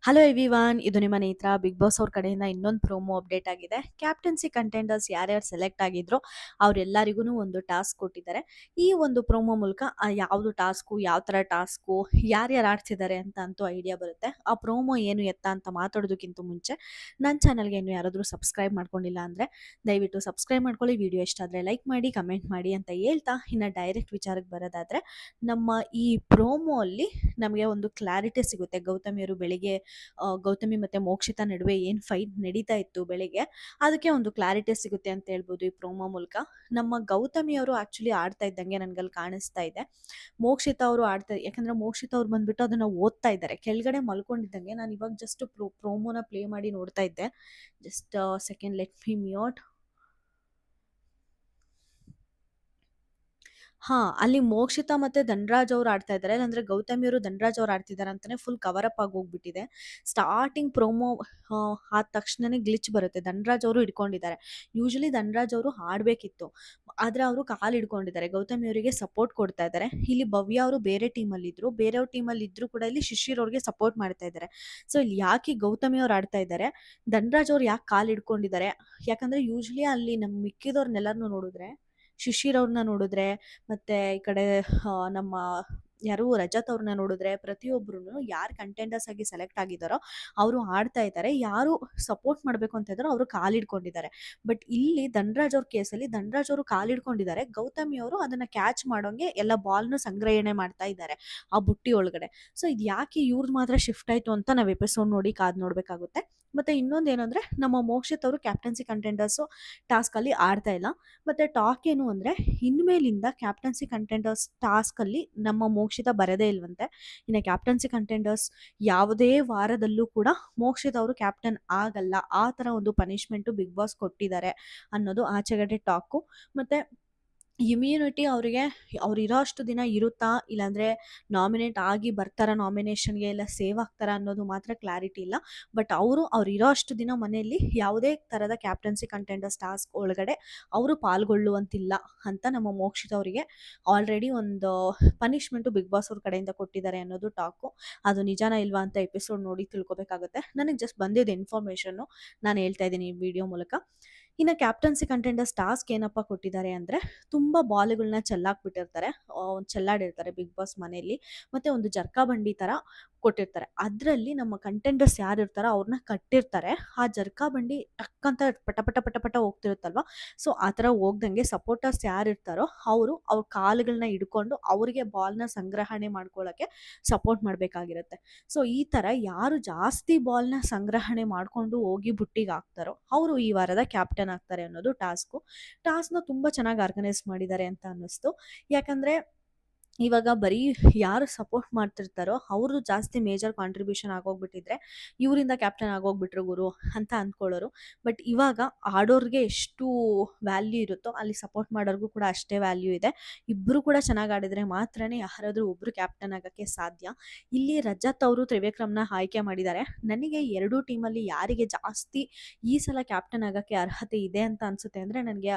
Hello everyone, ಇದು ನಿಮ್ಮ ನೇತ್ರ. ಬಿಗ್ ಬಾಸ್ ಅವ್ರ ಕಡೆಯಿಂದ ಇನ್ನೊಂದು ಪ್ರೋಮೋ ಅಪ್ಡೇಟ್ ಆಗಿದೆ. ಕ್ಯಾಪ್ಟನ್ಸಿ ಕಂಟೆಂಡರ್ಸ್ ಯಾರ್ಯಾರು ಸೆಲೆಕ್ಟ್ ಆಗಿದ್ರೋ ಅವರೆಲ್ಲರಿಗೂ ಒಂದು ಟಾಸ್ಕ್ ಕೊಟ್ಟಿದ್ದಾರೆ. ಈ ಒಂದು ಪ್ರೋಮೋ ಮೂಲಕ ಯಾವುದು ಟಾಸ್ಕು, ಯಾವ ಥರ ಟಾಸ್ಕು, ಯಾರ್ಯಾರು ಆಡ್ತಿದ್ದಾರೆ ಅಂತ ಅಂತೂ ಐಡಿಯಾ ಬರುತ್ತೆ. ಆ ಪ್ರೋಮೋ ಏನು ಎತ್ತ ಅಂತ ಮಾತಾಡೋದಕ್ಕಿಂತ ಮುಂಚೆ ನನ್ನ ಚಾನಲ್ಗೆ ಇನ್ನೂ ಯಾರಾದರೂ ಸಬ್ಸ್ಕ್ರೈಬ್ ಮಾಡ್ಕೊಂಡಿಲ್ಲ ಅಂದರೆ ದಯವಿಟ್ಟು ಸಬ್ಸ್ಕ್ರೈಬ್ ಮಾಡ್ಕೊಳ್ಳಿ. ವಿಡಿಯೋ ಇಷ್ಟ ಆದರೆ ಲೈಕ್ ಮಾಡಿ, ಕಮೆಂಟ್ ಮಾಡಿ ಅಂತ ಹೇಳ್ತಾ ಇನ್ನು ಡೈರೆಕ್ಟ್ ವಿಚಾರಕ್ಕೆ ಬರೋದಾದರೆ, ನಮ್ಮ ಈ ಪ್ರೋಮೋ ಅಲ್ಲಿ ನಮಗೆ ಒಂದು ಕ್ಲಾರಿಟಿ ಸಿಗುತ್ತೆ. ಗೌತಮಿಯವರು ಬೆಳಿಗ್ಗೆ ಗೌತಮಿ ಮತ್ತು ಮೋಕ್ಷಿತಾ ನಡುವೆ ಏನು ಫೈಟ್ ನಡೀತಾ ಇತ್ತು ಬೆಳಿಗ್ಗೆ, ಅದಕ್ಕೆ ಒಂದು ಕ್ಲಾರಿಟಿ ಸಿಗುತ್ತೆ ಅಂತ ಹೇಳ್ಬೋದು ಈ ಪ್ರೋಮೋ ಮೂಲಕ. ನಮ್ಮ ಗೌತಮಿ ಅವರು ಆ್ಯಕ್ಚುಲಿ ಆಡ್ತಾ ಇದ್ದಂಗೆ ನನಗಲ್ಲಿ ಕಾಣಿಸ್ತಾ ಇದೆ. ಮೋಕ್ಷಿತಾ ಅವರು ಯಾಕಂದರೆ ಮೋಕ್ಷಿತಾ ಅವ್ರು ಬಂದ್ಬಿಟ್ಟು ಅದನ್ನು ಓದ್ತಾ ಇದ್ದಾರೆ ಕೆಳಗಡೆ ಮಲ್ಕೊಂಡಿದ್ದಂಗೆ. ನಾನು ಇವಾಗ ಜಸ್ಟ್ ಪ್ರೋಮೋನ ಪ್ಲೇ ಮಾಡಿ ನೋಡ್ತಾ ಇದ್ದೆ. Just second, let me mute. ಅಲ್ಲಿ ಮೋಕ್ಷಿತಾ ಮತ್ತೆ ಧನರಾಜ್ ಅವ್ರು ಆಡ್ತಾ ಇದ್ದಾರೆ. ಅಂದ್ರೆ ಗೌತಮಿಯವರು ಧನರಾಜ್ ಅವ್ರು ಆಡ್ತಿದ್ದಾರೆ ಅಂತಾನೆ ಫುಲ್ ಕವರ್ ಅಪ್ ಆಗಿ ಹೋಗ್ಬಿಟ್ಟಿದೆ. ಸ್ಟಾರ್ಟಿಂಗ್ ಪ್ರೋಮೋ ಆದ ತಕ್ಷಣನೇ ಗ್ಲಿಚ್ ಬರುತ್ತೆ. ಧನರಾಜ್ ಅವರು ಹಿಡ್ಕೊಂಡಿದ್ದಾರೆ. ಯೂಶಲಿ ಧನರಾಜ್ ಅವರು ಆಡ್ಬೇಕಿತ್ತು, ಆದ್ರೆ ಅವರು ಕಾಲು ಹಿಡ್ಕೊಂಡಿದ್ದಾರೆ. ಗೌತಮಿ ಅವರಿಗೆ ಸಪೋರ್ಟ್ ಕೊಡ್ತಾ ಇದ್ದಾರೆ. ಇಲ್ಲಿ ಭವ್ಯ ಅವರು ಬೇರೆ ಟೀಮಲ್ಲಿ ಇದ್ರು, ಬೇರೆಯವ್ರ ಟೀಮಲ್ಲಿ ಇದ್ರು ಕೂಡ ಇಲ್ಲಿ ಶಿಶಿರ್ ಅವ್ರಿಗೆ ಸಪೋರ್ಟ್ ಮಾಡ್ತಾ ಇದ್ದಾರೆ. ಸೊ ಇಲ್ಲಿ ಯಾಕೆ ಗೌತಮಿ ಅವ್ರು ಆಡ್ತಾ ಇದ್ದಾರೆ, ಧನರಾಜ್ ಅವ್ರು ಯಾಕೆ ಕಾಲು ಹಿಡ್ಕೊಂಡಿದ್ದಾರೆ? ಯಾಕಂದ್ರೆ ಯೂಶಲಿ ಅಲ್ಲಿ ನಮ್ಮ ಮಿಕ್ಕಿದವ್ರನ್ನೆಲ್ಲರನ್ನೂ ನೋಡಿದ್ರೆ, ಶಿಶಿರ್ ಅವ್ರನ್ನ ನೋಡಿದ್ರೆ, ಮತ್ತೆ ಈ ಕಡೆ ನಮ್ಮ ಯಾರು ರಜತ್ ಅವ್ರನ್ನ ನೋಡಿದ್ರೆ, ಪ್ರತಿಯೊಬ್ರು ಯಾರು ಕಂಟೆಂಡರ್ಸ್ ಆಗಿ ಸೆಲೆಕ್ಟ್ ಆಗಿದ್ದಾರೋ ಅವರು ಆಡ್ತಾ ಇದ್ದಾರೆ. ಯಾರು ಸಪೋರ್ಟ್ ಮಾಡಬೇಕು ಅಂತ ಇದ್ದಾರೋ ಅವರು ಕಾಲಿಡ್ಕೊಂಡಿದ್ದಾರೆ. ಬಟ್ ಇಲ್ಲಿ ಧನರಾಜ್ ಅವ್ರ ಕೇಸಲ್ಲಿ ಧನರಾಜ್ ಅವರು ಕಾಲಿಡ್ಕೊಂಡಿದ್ದಾರೆ. ಗೌತಮಿ ಅವರು ಅದನ್ನ ಕ್ಯಾಚ್ ಮಾಡೋಂಗೆ ಎಲ್ಲ ಬಾಲ್ನ ಸಂಗ್ರಹಣೆ ಮಾಡ್ತಾ ಇದ್ದಾರೆ ಆ ಬುಟ್ಟಿ ಒಳಗಡೆ. ಸೊ ಇದು ಯಾಕೆ ಇವ್ರದ್ದು ಮಾತ್ರ ಶಿಫ್ಟ್ ಆಯ್ತು ಅಂತ ನಾವು ಎಪಿಸೋಡ್ ನೋಡಿ ಕಾದ್ ನೋಡ್ಬೇಕಾಗುತ್ತೆ. ಮತ್ತೆ ಇನ್ನೊಂದು ಏನಂದ್ರೆ, ನಮ್ಮ ಮೋಕ್ಷಿತ್ ಅವರು ಕ್ಯಾಪ್ಟನ್ಸಿ ಕಂಟೆಂಡರ್ಸ್ ಟಾಸ್ಕ್ ಅಲ್ಲಿ ಆಡ್ತಾ ಇಲ್ಲ. ಮತ್ತೆ ಟಾಕ್ ಏನು ಅಂದ್ರೆ, ಇನ್ಮೇಲಿಂದ ಕ್ಯಾಪ್ಟನ್ಸಿ ಕಂಟೆಂಡರ್ಸ್ ಟಾಸ್ಕ್ ಅಲ್ಲಿ ನಮ್ಮ ಮೋಕ್ಷಿತ ಬರದೇ ಇಲ್ವಂತೆ. ಇನ್ನು ಕ್ಯಾಪ್ಟನ್ಸಿ ಕಂಟೆಂಡರ್ಸ್ ಯಾವುದೇ ವಾರದಲ್ಲೂ ಕೂಡ ಮೋಕ್ಷಿತ್ ಅವರು ಕ್ಯಾಪ್ಟನ್ ಆಗಲ್ಲ. ಆ ತರ ಒಂದು ಪನಿಷ್ಮೆಂಟ್ ಬಿಗ್ ಬಾಸ್ ಕೊಟ್ಟಿದ್ದಾರೆ ಅನ್ನೋದು ಆಚೆಗಡೆ ಟಾಕು. ಮತ್ತೆ ಇಮ್ಯುನಿಟಿ ಅವರಿಗೆ ಅವ್ರು ಇರೋ ಅಷ್ಟು ದಿನ ಇರುತ್ತಾ, ಇಲ್ಲಾಂದ್ರೆ ನಾಮಿನೇಟ್ ಆಗಿ ಬರ್ತಾರ ನಾಮಿನೇಷನ್ಗೆ, ಇಲ್ಲ ಸೇವ್ ಆಗ್ತಾರ ಅನ್ನೋದು ಮಾತ್ರ ಕ್ಲಾರಿಟಿ ಇಲ್ಲ. ಬಟ್ ಅವ್ರು ಇರೋ ಅಷ್ಟು ದಿನ ಮನೆಯಲ್ಲಿ ಯಾವುದೇ ತರದ ಕ್ಯಾಪ್ಟನ್ಸಿ ಕಂಟೆಂಡರ್ಸ್ ಟಾಸ್ಕ್ ಒಳಗಡೆ ಅವರು ಪಾಲ್ಗೊಳ್ಳುವಂತಿಲ್ಲ ಅಂತ ನಮ್ಮ ಮೋಕ್ಷಿತ್ ಅವರಿಗೆ ಆಲ್ರೆಡಿ ಒಂದು ಪನಿಷ್ಮೆಂಟು ಬಿಗ್ ಬಾಸ್ ಅವ್ರ ಕಡೆಯಿಂದ ಕೊಟ್ಟಿದ್ದಾರೆ ಅನ್ನೋದು ಟಾಕು. ಅದು ನಿಜಾನ ಇಲ್ವಾ ಅಂತ ಎಪಿಸೋಡ್ ನೋಡಿ ತಿಳ್ಕೊಬೇಕಾಗುತ್ತೆ. ನನಗೆ ಜಸ್ಟ್ ಬಂದಿದ್ದ ಇನ್ಫಾರ್ಮೇಷನ್ನು ನಾನು ಹೇಳ್ತಾ ಇದ್ದೀನಿ ಈ ವಿಡಿಯೋ ಮೂಲಕ. ಇನ್ನು ಕ್ಯಾಪ್ಟನ್ಸಿ ಕಂಟೆಂಡರ್ಸ್ ಟಾಸ್ಕ್ ಏನಪ್ಪ ಕೊಟ್ಟಿದ್ದಾರೆ ಅಂದರೆ, ತುಂಬ ಬಾಲ್ಗಳನ್ನ ಚೆಲ್ಲಾಕ್ಬಿಟ್ಟಿರ್ತಾರೆ, ಚೆಲ್ಲಾಡಿರ್ತಾರೆ ಬಿಗ್ ಬಾಸ್ ಮನೆಯಲ್ಲಿ. ಮತ್ತು ಒಂದು ಜರ್ಕಾ ಬಂಡಿ ಥರ ಕೊಟ್ಟಿರ್ತಾರೆ. ಅದರಲ್ಲಿ ನಮ್ಮ ಕಂಟೆಂಡರ್ಸ್ ಯಾರು ಇರ್ತಾರೋ ಅವ್ರನ್ನ ಕಟ್ಟಿರ್ತಾರೆ. ಆ ಜರ್ಕಾ ಬಂಡಿ ಟಕ್ ಅಂತ ಪಟ ಪಟ ಪಟ ಪಟ ಹೋಗ್ತಿರುತ್ತಲ್ವ. ಸೊ ಆ ಥರ ಹೋಗ್ದಂಗೆ ಸಪೋರ್ಟರ್ಸ್ ಯಾರು ಇರ್ತಾರೋ ಅವ್ರ ಕಾಲುಗಳನ್ನ ಹಿಡ್ಕೊಂಡು ಅವರಿಗೆ ಬಾಲ್ನ ಸಂಗ್ರಹಣೆ ಮಾಡ್ಕೊಳ್ಳೋಕ್ಕೆ ಸಪೋರ್ಟ್ ಮಾಡಬೇಕಾಗಿರುತ್ತೆ. ಸೊ ಈ ಥರ ಯಾರು ಜಾಸ್ತಿ ಬಾಲ್ನ ಸಂಗ್ರಹಣೆ ಮಾಡಿಕೊಂಡು ಹೋಗಿ ಬುಟ್ಟಿಗೆ ಹಾಕ್ತಾರೋ ಅವರು ಈ ವಾರದ ಕ್ಯಾಪ್ಟನ್ ಆಗ್ತಾರೆ ಅನ್ನೋದು ಟಾಸ್ಕ್ನ ತುಂಬ ಚೆನ್ನಾಗಿ ಆರ್ಗನೈಸ್ ಮಾಡಿದ್ದಾರೆ ಅಂತ ಅನ್ನಿಸ್ತು. ಯಾಕಂದರೆ ಇವಾಗ ಬರೀ ಯಾರು ಸಪೋರ್ಟ್ ಮಾಡ್ತಿರ್ತಾರೋ ಅವರು ಜಾಸ್ತಿ ಮೇಜರ್ ಕಾಂಟ್ರಿಬ್ಯೂಷನ್ ಆಗೋಗ್ಬಿಟ್ಟಿದ್ರೆ ಇವರಿಂದ ಕ್ಯಾಪ್ಟನ್ ಆಗೋಗ್ಬಿಟ್ರು ಗುರು ಅಂತ ಅಂದ್ಕೊಳ್ಳೋರು. ಬಟ್ ಇವಾಗ ಆಡೋರ್ಗೆ ಎಷ್ಟು ವ್ಯಾಲ್ಯೂ ಇರುತ್ತೋ ಅಲ್ಲಿ ಸಪೋರ್ಟ್ ಮಾಡೋರ್ಗೂ ಕೂಡ ಅಷ್ಟೇ ವ್ಯಾಲ್ಯೂ ಇದೆ. ಇಬ್ಬರು ಕೂಡ ಚೆನ್ನಾಗಿ ಆಡಿದ್ರೆ ಮಾತ್ರನೇ ಯಾರಾದರೂ ಒಬ್ಬರು ಕ್ಯಾಪ್ಟನ್ ಆಗೋಕ್ಕೆ ಸಾಧ್ಯ. ಇಲ್ಲಿ ರಜತ್ ಅವರು ತ್ರಿವಿಕ್ರಮ್ನ ಆಯ್ಕೆ ಮಾಡಿದ್ದಾರೆ. ನನಗೆ ಎರಡೂ ಟೀಮಲ್ಲಿ ಯಾರಿಗೆ ಜಾಸ್ತಿ ಈ ಸಲ ಕ್ಯಾಪ್ಟನ್ ಆಗೋಕ್ಕೆ ಅರ್ಹತೆ ಇದೆ ಅಂತ ಅನಿಸುತ್ತೆ ಅಂದರೆ, ನನಗೆ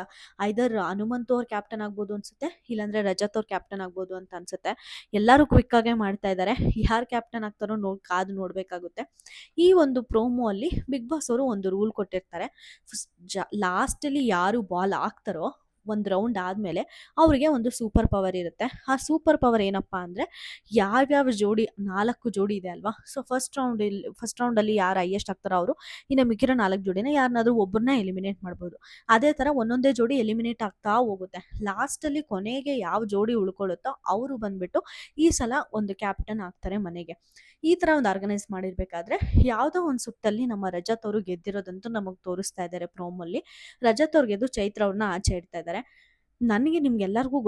ಐದರ್ ಹನುಮಂತು ಅವ್ರು ಕ್ಯಾಪ್ಟನ್ ಆಗ್ಬೋದು ಅನಿಸುತ್ತೆ, ಇಲ್ಲಾಂದರೆ ರಜತ್ ಅವ್ರು ಕ್ಯಾಪ್ಟನ್ ಆಗ್ಬೋದು ಅಂತ ಅನ್ಸುತ್ತೆ. ಎಲ್ಲರೂ ಕ್ವಿಕ್ ಆಗೇ ಮಾಡ್ತಾ ಇದ್ದಾರೆ. ಯಾರು ಕ್ಯಾಪ್ಟನ್ ಆಗ್ತಾರೋ ಕಾದು ನೋಡ್ಬೇಕಾಗುತ್ತೆ. ಈ ಒಂದು ಪ್ರೋಮೋ ಅಲ್ಲಿ ಬಿಗ್ ಬಾಸ್ ಅವರು ಒಂದು ರೂಲ್ ಕೊಟ್ಟಿರ್ತಾರೆ. ಲಾಸ್ಟ್ ಅಲ್ಲಿ ಯಾರು ಬಾಲ್ ಹಾಕ್ತಾರೋ ಒಂದು ರೌಂಡ್ ಆದ್ಮೇಲೆ ಅವ್ರಿಗೆ ಒಂದು ಸೂಪರ್ ಪವರ್ ಇರುತ್ತೆ. ಆ ಸೂಪರ್ ಪವರ್ ಏನಪ್ಪಾ ಅಂದ್ರೆ, ಯಾವ್ಯಾವ ಜೋಡಿ 4 ಜೋಡಿ ಇದೆ ಅಲ್ವಾ. ಸೊ ಫಸ್ಟ್ ರೌಂಡ್ ಅಲ್ಲಿ ಯಾರು ಹೈಯೆಸ್ಟ್ ಆಗ್ತಾರೋ ಅವರು ಇನ್ನು ಮಿಕ್ಕಿರೋ 4 ಜೋಡಿನ ಯಾರನ್ನಾದ್ರೂ ಒಬ್ಬರನ್ನ ಎಲಿಮಿನೇಟ್ ಮಾಡ್ಬೋದು. ಅದೇ ತರ ಒಂದೊಂದೇ ಜೋಡಿ ಎಲಿಮಿನೇಟ್ ಆಗ್ತಾ ಹೋಗುತ್ತೆ. ಲಾಸ್ಟ್ ಅಲ್ಲಿ ಕೊನೆಗೆ ಯಾವ ಜೋಡಿ ಉಳ್ಕೊಳ್ಳುತ್ತೋ ಅವರು ಬಂದ್ಬಿಟ್ಟು ಈ ಸಲ ಒಂದು ಕ್ಯಾಪ್ಟನ್ ಆಗ್ತಾರೆ ಮನೆಗೆ. ಈ ತರ ಒಂದು ಆರ್ಗನೈಸ್ ಮಾಡಿರ್ಬೇಕಾದ್ರೆ ಯಾವ್ದೋ ಒಂದು ಸುತ್ತಲ್ಲಿ ನಮ್ಮ ರಜತ್ ಅವರು ಗೆದ್ದಿರೋದಂತೂ ನಮಗ್ ತೋರಿಸ್ತಾ ಇದ್ದಾರೆ ಪ್ರೋಮಲ್ಲಿ. ರಜತ್ ಅವ್ರು ಗೆದ್ದು ಚೈತ್ರ ಅವ್ರನ್ನ ಆಚೆ ಇಡ್ತಾ ಇದ್ದಾರೆ. ನನಗೆ ನಿಮ್ಗೆಲ್ಲರಿಗೂ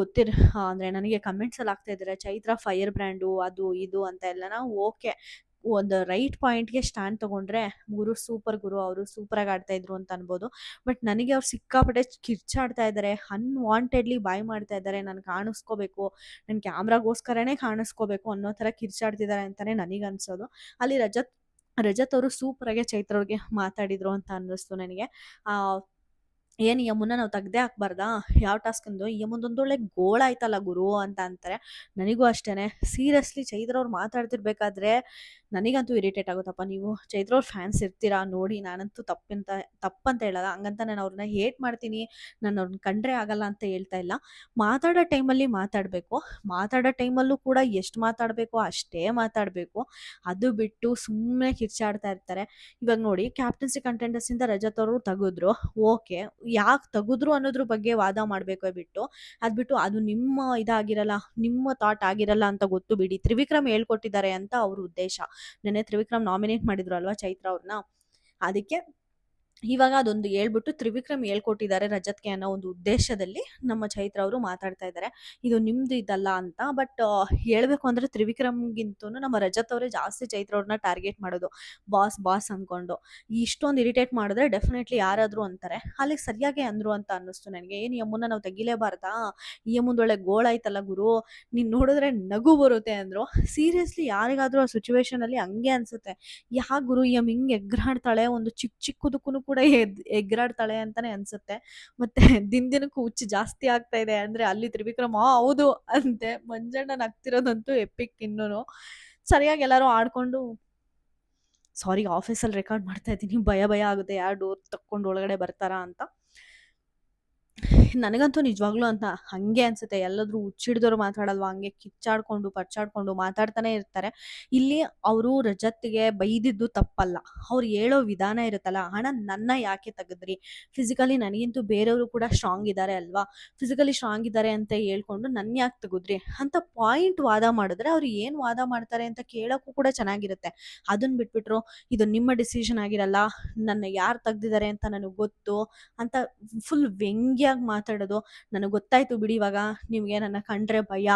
ಅಂದ್ರೆ ನನಗೆ ಕಮೆಂಟ್ಸ್ ಅಲ್ಲಿ ಆಗ್ತಾ ಇದ್ದಾರೆ, ಚೈತ್ರ ಫೈರ್ ಬ್ರ್ಯಾಂಡು ಅದು ಇದು ಅಂತ ಎಲ್ಲ. ನಾವು ಓಕೆ, ಒಂದು ರೈಟ್ ಪಾಯಿಂಟ್ಗೆ ಸ್ಟ್ಯಾಂಡ್ ತಗೊಂಡ್ರೆ ಸೂಪರ್ ಗುರು, ಅವರು ಸೂಪರಾಗಿ ಆಡ್ತಾ ಇದ್ರು ಅಂತ ಅನ್ಬೋದು. ಬಟ್ ನನಗೆ ಅವ್ರು ಸಿಕ್ಕಾಪಟ್ಟೆ ಕಿರ್ಚಾಡ್ತಾ ಇದ್ದಾರೆ, ಅನ್ವಾಂಟೆಡ್ಲಿ ಬಾಯ್ ಮಾಡ್ತಾ ಇದ್ದಾರೆ. ನಾನು ಕಾಣಿಸ್ಕೋಬೇಕು, ನನ್ನ ಕ್ಯಾಮ್ರಾಗೋಸ್ಕರನೇ ಕಾಣಿಸ್ಕೋಬೇಕು ಅನ್ನೋ ಥರ ಕಿರ್ಚಾಡ್ತಿದ್ದಾರೆ ಅಂತಾನೆ ನನಗೆ ಅನ್ಸೋದು. ಅಲ್ಲಿ ರಜತ್ ಅವರು ಸೂಪರಾಗೆ ಚೈತ್ರ ಅವ್ರಿಗೆ ಮಾತಾಡಿದ್ರು ಅಂತ ಅನ್ನಿಸ್ತು ನನಗೆ. ಏನು ಯಮುನ ನಾವು ತೆಗ್ದೇ ಹಾಕ್ಬಾರ್ದಾ, ಯಾವ ಟಾಸ್ಕ್ ಅಂದು ಯಮುಂದೊಂದೊಳ್ಳೆ ಗೋಳ ಆಯ್ತಲ್ಲ ಗುರು ಅಂತ ಅಂತಾರೆ. ನನಗೂ ಅಷ್ಟೇನೆ ಸೀರಿಯಸ್ಲಿ ಚೈತ್ರ ಅವ್ರು ಮಾತಾಡ್ತಿರ್ಬೇಕಾದ್ರೆ ನನಗಂತೂ ಇರಿಟೇಟ್ ಆಗುತ್ತಪ್ಪ. ನೀವು ಚೈತ್ರ ಅವ್ರ ಫ್ಯಾನ್ಸ್ ಇರ್ತೀರಾ ನೋಡಿ, ನಾನಂತೂ ತಪ್ಪಂತ ಹೇಳಲ್ಲ. ಹಂಗಂತ ನಾನು ಅವ್ರನ್ನ ಹೇಟ್ ಮಾಡ್ತೀನಿ, ನಾನು ಅವ್ರನ್ನ ಕಂಡ್ರೆ ಆಗಲ್ಲ ಅಂತ ಹೇಳ್ತಾ ಇಲ್ಲ. ಮಾತಾಡೋ ಟೈಮಲ್ಲಿ ಮಾತಾಡಬೇಕು. ಮಾತಾಡೋ ಟೈಮಲ್ಲೂ ಕೂಡ ಎಷ್ಟು ಮಾತಾಡಬೇಕೋ ಅಷ್ಟೇ ಮಾತಾಡಬೇಕು. ಅದು ಬಿಟ್ಟು ಸುಮ್ಮನೆ ಕಿರ್ಚಾಡ್ತಾ ಇರ್ತಾರೆ. ಇವಾಗ ನೋಡಿ, ಕ್ಯಾಪ್ಟನ್ಸಿ ಕಂಟೆಂಡರ್ಸಿಂದ ರಜತ್ ಅವರು ತೆಗೆದ್ರು, ಓಕೆ. ಯಾಕೆ ತೆಗೆದ್ರು ಅನ್ನೋದ್ರ ಬಗ್ಗೆ ವಾದ ಮಾಡಬೇಕೇ ಬಿಟ್ಟು, ಅದು ನಿಮ್ಮ ಇದಾಗಿರಲ್ಲ, ನಿಮ್ಮ ಥಾಟ್ ಆಗಿರಲ್ಲ ಅಂತ ಗೊತ್ತು ಬಿಡಿ. ತ್ರಿವಿಕ್ರಮ್ ಹೇಳ್ಕೊಟ್ಟಿದ್ದಾರೆ ಅಂತ ಅವ್ರ ಉದ್ದೇಶ. ನೆನ್ನೆ ತ್ರಿವಿಕ್ರಮ್ ನಾಮಿನೇಟ್ ಮಾಡಿದ್ರು ಅಲ್ವಾ ಚೈತ್ರ ಅವ್ರನ್ನ, ಅದಕ್ಕೆ ಇವಾಗ ಅದೊಂದು ಹೇಳ್ಬಿಟ್ಟು ತ್ರಿವಿಕ್ರಮ್ ಹೇಳ್ಕೊಟ್ಟಿದ್ದಾರೆ ರಜತ್‌ಗೆ ಅನ್ನೋ ಒಂದು ಉದ್ದೇಶದಲ್ಲಿ ನಮ್ಮ ಚೈತ್ರ ಅವರು ಮಾತಾಡ್ತಾ ಇದ್ದಾರೆ. ಇದು ನಿಮ್ದು ಇದಲ್ಲ ಅಂತ. ಬಟ್ ಹೇಳ್ಬೇಕು ಅಂದ್ರೆ ತ್ರಿವಿಕ್ರಮ್‌ಗಿಂತನೂ ನಮ್ಮ ರಜತ್ ಅವರೇ ಜಾಸ್ತಿ ಚೈತ್ರ ಅವ್ರನ್ನ ಟಾರ್ಗೆಟ್ ಮಾಡೋದು. ಬಾಸ್, ಬಾಸ್ ಅನ್ಕೊಂಡು. ಇಷ್ಟೊಂದು ಇರಿಟೇಟ್ ಮಾಡಿದ್ರೆ ಡೆಫಿನೆಟ್ಲಿ ಯಾರಾದ್ರೂ ಅಂತಾರೆ. ಅಲ್ಲಿಗೆ ಸರಿಯಾಗೇ ಅಂದ್ರು ಅಂತ ಅನ್ನಿಸ್ತು ನನಗೆ. "ಏನ್ ಈ ಅಮ್ಮನ್ನ ನಾವು ತೆಗಿಲೇಬಾರ್ದಾ? ಈ ಅಮ್ಮಂದೊಳ್ಳೆ ಗೋಳಾಯ್ತಲ್ಲ ಗುರು, ನೀನ್ ನೋಡಿದ್ರೆ ನಗು ಬರುತ್ತೆ" ಅಂದ್ರು. ಸೀರಿಯಸ್ಲಿ ಯಾರಿಗಾದ್ರೂ ಆ ಸಿಚುವೇಶನ್ ಅಲ್ಲಿ ಹಂಗೆ ಅನ್ಸುತ್ತೆ. ಯಾಕ್ ಗುರು ಈ ಅಮ್ಮ ಹಿಂಗ್ ಎಗ್ರಾಡ್ತಾಳೆ, ಒಂದು ಚಿಕ್ಕದಕ್ಕೂನು ಕೂಡ ಎಗ್ರಾಡ್ತಾಳೆ ಅಂತಾನೆ ಅನ್ಸುತ್ತೆ. ಮತ್ತೆ ದಿನಕ್ಕೂ ಹುಚ್ಚು ಜಾಸ್ತಿ ಆಗ್ತಾ ಇದೆ ಅಂದ್ರೆ ಅಲ್ಲಿ ತ್ರಿವಿಕ್ರಮ್ ಹೌದು ಅಂತೆ. ಮಂಜಣ್ಣ ನಗ್ತಿರೋದಂತೂ ಎಪಿಕ್ ಇನ್ನೂನು. ಸರಿಯಾಗಿ ಎಲ್ಲಾರು ಆಡ್ಕೊಂಡು, ಸಾರಿ ಆಫೀಸಲ್ಲಿ ರೆಕಾರ್ಡ್ ಮಾಡ್ತಾ ಇದ್ದೀನಿ, ಭಯ ಆಗುತ್ತೆ ಯಾರು ಡೋರ್ ತಕ್ಕೊಂಡು ಒಳಗಡೆ ಬರ್ತಾರಾ ಅಂತ. ನನಗಂತೂ ನಿಜವಾಗ್ಲೂ ಅಂತ ಹಂಗೆ ಅನ್ಸುತ್ತೆ. ಎಲ್ಲಾದ್ರೂ ಹುಚ್ಚಿಡ್ದವ್ರು ಮಾತಾಡಲ್ವಾ, ಹಂಗೆ ಕಿಚ್ಚಾಡ್ಕೊಂಡು ಪರ್ಚಾಡ್ಕೊಂಡು ಮಾತಾಡ್ತಾನೆ ಇರ್ತಾರೆ. ಇಲ್ಲಿ ಅವರು ರಜತ್‌ಗೆ ಬೈದಿದ್ದು ತಪ್ಪಲ್ಲ. ಅವ್ರು ಹೇಳೋ ವಿಧಾನ ಇರುತ್ತಲ್ಲ, "ಅಣ್ಣ ನನ್ನ ಯಾಕೆ ತೆಗೆದ್ರಿ? ಫಿಸಿಕಲಿ ನನಗಿಂತೂ ಬೇರೆಯವರು ಕೂಡ ಸ್ಟ್ರಾಂಗ್ ಇದ್ದಾರೆ ಅಲ್ವಾ? ಫಿಸಿಕಲಿ ಸ್ಟ್ರಾಂಗ್ ಇದ್ದಾರೆ ಅಂತ ಹೇಳ್ಕೊಂಡು ನನ್ನ ಯಾಕೆ ತೆಗೆದ್ರಿ?" ಅಂತ ಪಾಯಿಂಟ್ ವಾದ ಮಾಡಿದ್ರೆ ಅವ್ರು ಏನು ವಾದ ಮಾಡ್ತಾರೆ ಅಂತ ಕೇಳೋಕ್ಕೂ ಕೂಡ ಚೆನ್ನಾಗಿರುತ್ತೆ. ಅದನ್ನ ಬಿಟ್ಬಿಟ್ರು, "ಇದು ನಿಮ್ಮ ಡಿಸಿಷನ್ ಆಗಿರಲ್ಲ, ನನ್ನ ಯಾರು ತೆಗ್ದಿದ್ದಾರೆ ಅಂತ ನನಗೆ ಗೊತ್ತು" ಅಂತ ಫುಲ್ ವ್ಯಂಗ್ಯಾಗಿ ಮಾತಾಡೋದು. "ನನಗೆ ಗೊತ್ತಾಯ್ತು ಬಿಡಿ ಇವಾಗ, ನಿಮ್ಗೆ ನನ್ನ ಕಂಡ್ರೆ ಭಯ."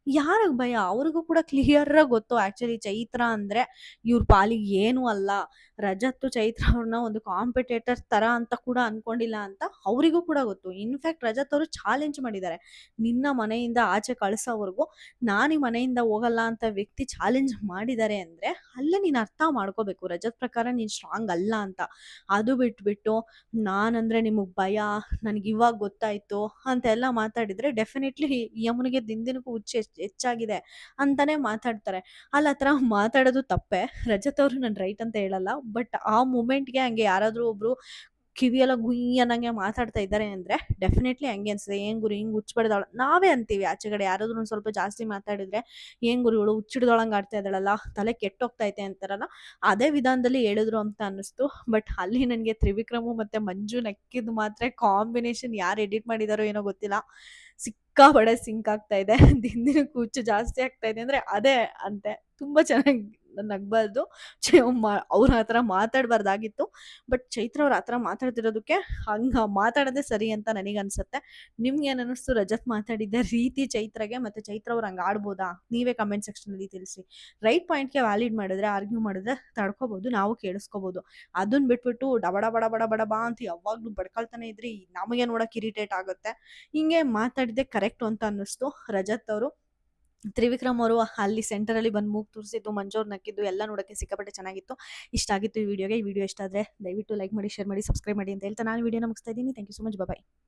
ಯಾರಿಗ್ ಭಯ? ಅವ್ರಿಗೂ ಕೂಡ ಕ್ಲಿಯರಾಗಿ ಗೊತ್ತು ಆಕ್ಚುಲಿ ಚೈತ್ರ ಅಂದ್ರೆ ಇವ್ರ ಪಾಲಿಗೆ ಏನೂ ಅಲ್ಲ. ರಜತ್ ಚೈತ್ರ ಅವ್ರನ್ನ ಒಂದು ಕಾಂಪಿಟೇಟರ್ ತರ ಅಂತ ಕೂಡ ಅನ್ಕೊಂಡಿಲ್ಲ ಅಂತ ಅವರಿಗೂ ಕೂಡ ಗೊತ್ತು. ಇನ್‌ಫ್ಯಾಕ್ಟ್ ರಜತ್ ಅವರು ಚಾಲೆಂಜ್ ಮಾಡಿದ್ದಾರೆ. ನಿನ್ನ ಮನೆಯಿಂದ ಆಚೆ ಕಳ್ಸೋವರೆಗೂ ನಾನು ಈ ಮನೆಯಿಂದ ಹೋಗಲ್ಲ ಅಂತ ವ್ಯಕ್ತಿ ಚಾಲೆಂಜ್ ಮಾಡಿದ್ದಾರೆ ಅಂದ್ರೆ, ಅಲ್ಲೇ ನೀನು ಅರ್ಥ ಮಾಡ್ಕೋಬೇಕು ರಜತ್ ಪ್ರಕಾರ ನೀನು ಸ್ಟ್ರಾಂಗ್ ಅಲ್ಲ ಅಂತ. ಅದು ಬಿಟ್ಬಿಟ್ಟು ನಾನಂದ್ರೆ ನಿಮಗೆ ಭಯ, ನನಗಿವಾಗ ಗೊತ್ತಾಯ್ತು ಅಂತೆಲ್ಲ ಮಾತಾಡಿದ್ರೆ ಡೆಫಿನೆಟ್ಲಿ ಈ ಯಮುನಿಗೆ ದಿನಕ್ಕೂ ಹುಚ್ಚು ಹೆಚ್ಚಾಗಿದೆ ಅಂತಾನೆ ಮಾತಾಡ್ತಾರೆ. ಅಲ್ಲಿ ಆ ಥರ ಮಾತಾಡೋದು ತಪ್ಪೇ. ರಜತ್ ಅವರು ನಾನು ರೈಟ್ ಅಂತ ಹೇಳಲ್ಲ. ಬಟ್ ಆ ಮೂಮೆಂಟ್‌ಗೆ ಹಂಗೆ ಯಾರಾದ್ರೂ ಒಬ್ರು ಕಿವಿಯೆಲ್ಲ ಗುಯ್ ಅನ್ನಂಗೆ ಮಾತಾಡ್ತಾ ಇದ್ದಾರೆ ಅಂದ್ರೆ ಡೆಫಿನೆಟ್ಲಿ ಹಂಗೆ ಅನ್ಸುತ್ತೆ. "ಏನ್ ಗುರು ಹಿಂಗ್ ಹುಚ್ಚ್ ಬಡ್ದಾಳ?" ನಾವೇ ಅಂತೀವಿ ಆಚೆಗಡೆ ಯಾರಾದ್ರೂ ಒಂದ್ ಸ್ವಲ್ಪ ಜಾಸ್ತಿ ಮಾತಾಡಿದ್ರೆ, "ಏನ್ ಗುರು ಇವಳು ಹುಚ್ಚಿಡ್ದೋಳಂಗ್ ಆಡ್ತಾ ಇದ್ದಾಳಲ್ಲ, ತಲೆ ಕೆಟ್ಟೋಗ್ತೈತೆ" ಅಂತಾರಲ್ಲ, ಅದೇ ವಿಧಾನದಲ್ಲಿ ಹೇಳಿದ್ರು ಅಂತ ಅನ್ನಿಸ್ತು. ಬಟ್ ಅಲ್ಲಿ ನನಗೆ ತ್ರಿವಿಕ್ರಮು ಮತ್ತೆ ಮಂಜು ನಕ್ಕಿದ್ದು ಮಾತ್ರ ಕಾಂಬಿನೇಷನ್ ಯಾರು ಎಡಿಟ್ ಮಾಡಿದಾರೋ ಏನೋ ಗೊತ್ತಿಲ್ಲ. ಸಿಕ್ಕಾಪಟ್ಟೆ ಸಿಂಕ್ ಆಗ್ತಾ ಇದೆ. ದಿನಕ್ಕೂ ಹುಚ್ಚು ಜಾಸ್ತಿ ಆಗ್ತಾ ಇದೆ ಅಂದ್ರೆ ಅದೇ ಅಂತೆ. ತುಂಬಾ ಚೆನ್ನಾಗಿ ನಗ್ಬಾರ್ದು. ಅವ್ರು ಆ ಥರ ಮಾತಾಡಬಾರ್ದಾಗಿತ್ತು. ಬಟ್ ಚೈತ್ರ ಅವ್ರು ಆ ಥರ ಮಾತಾಡ್ತಿರೋದಕ್ಕೆ ಹಂಗೆ ಮಾತಾಡೋದೇ ಸರಿ ಅಂತ ನನಗನ್ಸುತ್ತೆ. ನಿಮ್ಗೇನು ಅನ್ನಿಸ್ತು ರಜತ್ ಮಾತಾಡಿದ್ದ ರೀತಿ ಚೈತ್ರಗೆ? ಮತ್ತೆ ಚೈತ್ರ ಅವ್ರು ಹಂಗೆ ಆಡ್ಬೋದಾ? ನೀವೇ ಕಮೆಂಟ್ ಸೆಕ್ಷನಲ್ಲಿ ತಿಳಿಸಿ. ರೈಟ್ ಪಾಯಿಂಟ್‌ಗೆ ವ್ಯಾಲಿಡ್ ಮಾಡಿದ್ರೆ, ಆರ್ಗ್ಯೂ ಮಾಡಿದ್ರೆ ತಡ್ಕೋಬೋದು, ನಾವು ಕೇಳಿಸ್ಕೋಬೋದು. ಅದನ್ನ ಬಿಟ್ಬಿಟ್ಟು ಡಬ ಡಬ ಡಬ ಡಬ ಡಬ ಅಂತ ಯಾವಾಗಲೂ ಬಡ್ಕೊಳ್ತಾನೆ ಇದ್ರಿ ನಮಗೆ ನೋಡೋಕೆ ಇರಿಟೇಟ್ ಆಗುತ್ತೆ. ಹಿಂಗೆ ಮಾತಾಡಿದ್ದೆ ಕರೆಕ್ಟು ಅಂತ ಅನ್ನಿಸ್ತು ರಜತ್ ಅವರು. ತ್ರಿವಿಕ್ರಮ್ ಅವರು ಅಲ್ಲಿ ಸೆಂಟರಲ್ಲಿ ಬಂದು ಮೂಗು ತೂರಿಸಿದ್ದು, ಮಂಜು ಅವ್ರು ನಕ್ಕಿದ್ದು ಎಲ್ಲ ನೋಡೋಕ್ಕೆ ಸಿಕ್ಕಾಪಟ್ಟೆ ಚೆನ್ನಾಗಿತ್ತು. ಇಷ್ಟ ಆಗಿತ್ತು ಈ ವಿಡಿಯೋಗೆ. ಈ ವಿಡಿಯೋ ಇಷ್ಟ ಆದರೆ ದಯವಿಟ್ಟು ಲೈಕ್ ಮಾಡಿ, ಶೇರ್ ಮಾಡಿ, ಸಬ್ಸ್ಕ್ರೈಬ್ ಮಾಡಿ ಅಂತ ಹೇಳ್ತಾ ನಾನು ವಿಡಿಯೋನ ಮುಗಿಸ್ತಾ ಇದ್ದೀನಿ. Thank you so much. Bye.